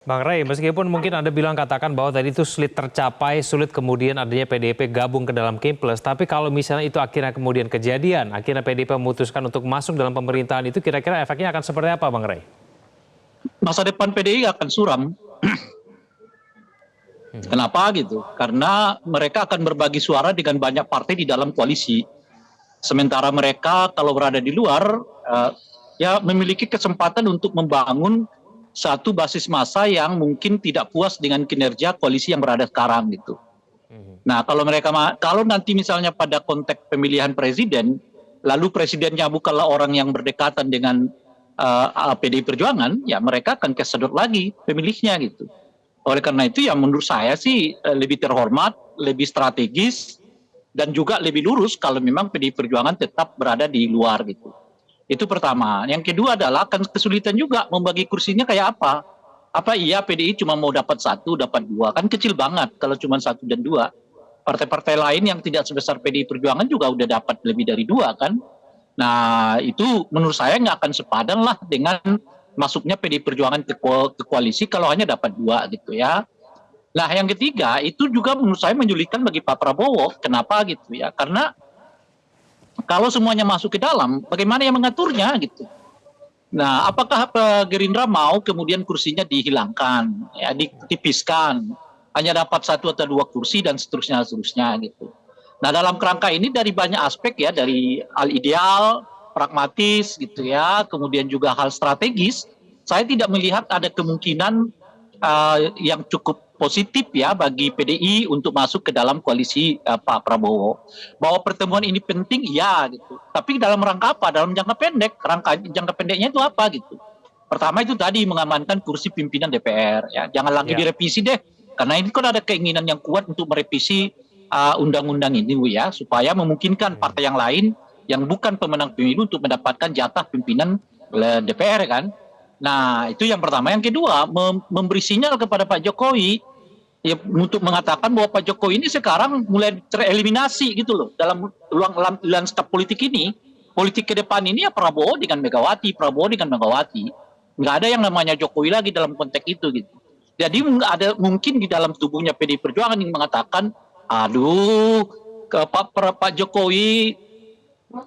Bang Rey, meskipun mungkin Anda bilang katakan bahwa tadi itu sulit tercapai, sulit kemudian adanya PDIP gabung ke dalam Kim Plus, tapi kalau misalnya itu akhirnya kemudian kejadian, akhirnya PDIP memutuskan untuk masuk dalam pemerintahan itu kira-kira efeknya akan seperti apa Bang Rey? Masa depan PDI akan suram. Kenapa gitu? Karena mereka akan berbagi suara dengan banyak partai di dalam koalisi. Sementara mereka kalau berada di luar, ya memiliki kesempatan untuk membangun satu basis massa yang mungkin tidak puas dengan kinerja koalisi yang berada sekarang gitu. Nah, kalau nanti misalnya pada konteks pemilihan presiden, lalu presidennya bukanlah orang yang berdekatan dengan PDI Perjuangan, ya mereka akan kesedot lagi pemilihnya gitu. Oleh karena itu ya menurut saya sih lebih terhormat, lebih strategis, dan juga lebih lurus kalau memang PDI Perjuangan tetap berada di luar gitu. Itu pertama. Yang kedua adalah akan kesulitan juga membagi kursinya kayak apa. Apa iya PDI cuma mau dapat satu, dapat dua? Kan kecil banget kalau cuma satu dan dua. Partai-partai lain yang tidak sebesar PDI Perjuangan juga udah dapat lebih dari dua kan. Nah itu menurut saya nggak akan sepadan lah dengan masuknya PDI Perjuangan ke koalisi kalau hanya dapat dua gitu ya. Nah yang ketiga itu juga menurut saya menyulitkan bagi Pak Prabowo. Kenapa gitu ya? Karena kalau semuanya masuk ke dalam, bagaimana yang mengaturnya gitu. Nah, apakah Gerindra mau kemudian kursinya dihilangkan, ya, ditipiskan, hanya dapat satu atau dua kursi dan seterusnya gitu. Nah, dalam kerangka ini dari banyak aspek ya, dari hal ideal, pragmatis gitu ya, kemudian juga hal strategis, saya tidak melihat ada kemungkinan yang cukup positif ya bagi PDI untuk masuk ke dalam koalisi Pak Prabowo. Bahwa pertemuan ini penting, iya gitu. Tapi dalam rangka apa? Dalam jangka pendek. Jangka pendeknya itu apa gitu? Pertama itu tadi mengamankan kursi pimpinan DPR. Ya, jangan lagi direvisi deh. Karena ini kan ada keinginan yang kuat untuk merevisi undang-undang ini ya, supaya memungkinkan partai yang lain yang bukan pemenang pemilu untuk mendapatkan jatah pimpinan DPR kan. Nah, itu yang pertama. Yang kedua, memberi sinyal kepada Pak Jokowi ya, untuk mengatakan bahwa Pak Jokowi ini sekarang mulai tereliminasi gitu loh dalam lanskap politik ini. Politik ke depan ini ya Prabowo dengan Megawati, Prabowo dengan Megawati. Nggak ada yang namanya Jokowi lagi dalam konteks itu gitu. Jadi ada mungkin di dalam tubuhnya PDI Perjuangan yang mengatakan, aduh, Pak Jokowi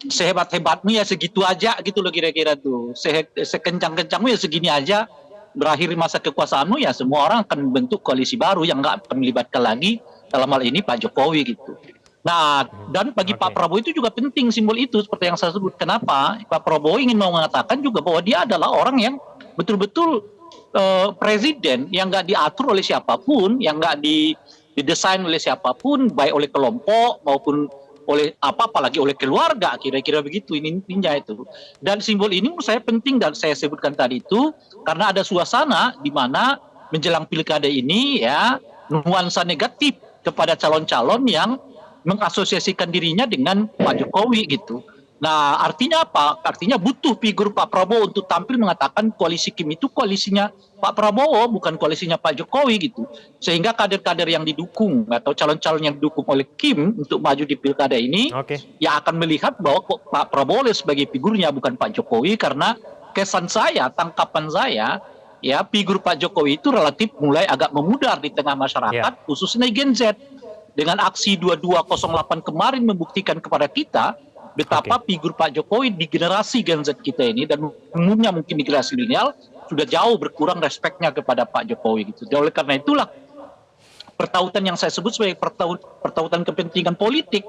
sehebat-hebatmu ya segitu aja gitu loh kira-kira tuh. Sekencang-kencangmu ya segini aja. Berakhir masa kekuasaanmu ya semua orang akan membentuk koalisi baru yang nggak akan melibatkan lagi dalam hal ini Pak Jokowi gitu. Nah, dan bagi Pak Prabowo itu juga penting simbol itu seperti yang saya sebut. Kenapa? Pak Prabowo ingin mau mengatakan juga bahwa dia adalah orang yang betul-betul presiden yang nggak diatur oleh siapapun, yang nggak didesain oleh siapapun, baik oleh kelompok maupun oleh apalagi oleh keluarga, kira-kira begitu intinya itu. Dan simbol ini menurut saya penting dan saya sebutkan tadi itu karena ada suasana di mana menjelang pilkada ini ya nuansa negatif kepada calon-calon yang mengasosiasikan dirinya dengan Pak Jokowi gitu. Nah, artinya apa? Artinya butuh figur Pak Prabowo untuk tampil mengatakan koalisi Kim itu koalisinya Pak Prabowo, bukan koalisinya Pak Jokowi gitu. Sehingga kader-kader yang didukung atau calon-calon yang didukung oleh Kim untuk maju di pilkada ini, ya akan melihat bahwa Pak Prabowo sebagai figurnya bukan Pak Jokowi karena kesan saya, tangkapan saya, ya figur Pak Jokowi itu relatif mulai agak memudar di tengah masyarakat, khususnya Gen Z. Dengan aksi 2208 kemarin membuktikan kepada kita betapa figur Pak Jokowi di generasi Gen Z kita ini dan umumnya mungkin di generasi milenial sudah jauh berkurang respeknya kepada Pak Jokowi gitu. Oleh karena itulah pertautan yang saya sebut sebagai pertautan kepentingan politik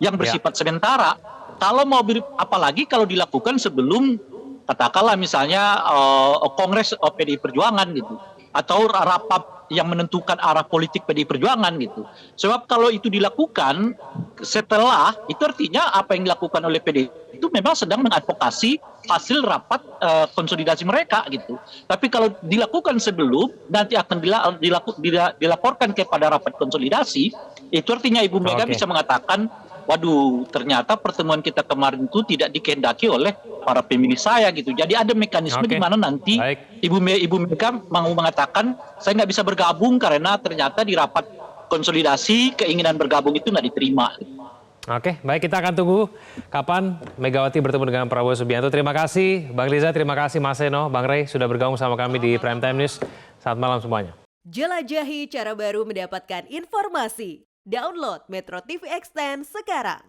yang bersifat sementara. Kalau mau apalagi kalau dilakukan sebelum katakanlah misalnya Kongres PDI Perjuangan gitu atau rapat yang menentukan arah politik PDI Perjuangan gitu. Sebab kalau itu dilakukan setelah, itu artinya apa yang dilakukan oleh PDI itu memang sedang mengadvokasi hasil rapat konsolidasi mereka gitu. Tapi kalau dilakukan sebelum, nanti akan dilaporkan kepada rapat konsolidasi, itu artinya Ibu Mega bisa mengatakan, waduh ternyata pertemuan kita kemarin itu tidak dikehendaki oleh para pemilih saya gitu. Jadi ada mekanisme di mana nanti Ibu Mega mau mengatakan saya nggak bisa bergabung karena ternyata di rapat konsolidasi keinginan bergabung itu nggak diterima. Oke, baik, kita akan tunggu kapan Megawati bertemu dengan Prabowo Subianto. Terima kasih Bang Riza, terima kasih Mas Seno, Bang Rey sudah bergabung sama kami di Prime Time News. Selamat malam semuanya. Jelajahi cara baru mendapatkan informasi. Download Metro TV Extend sekarang.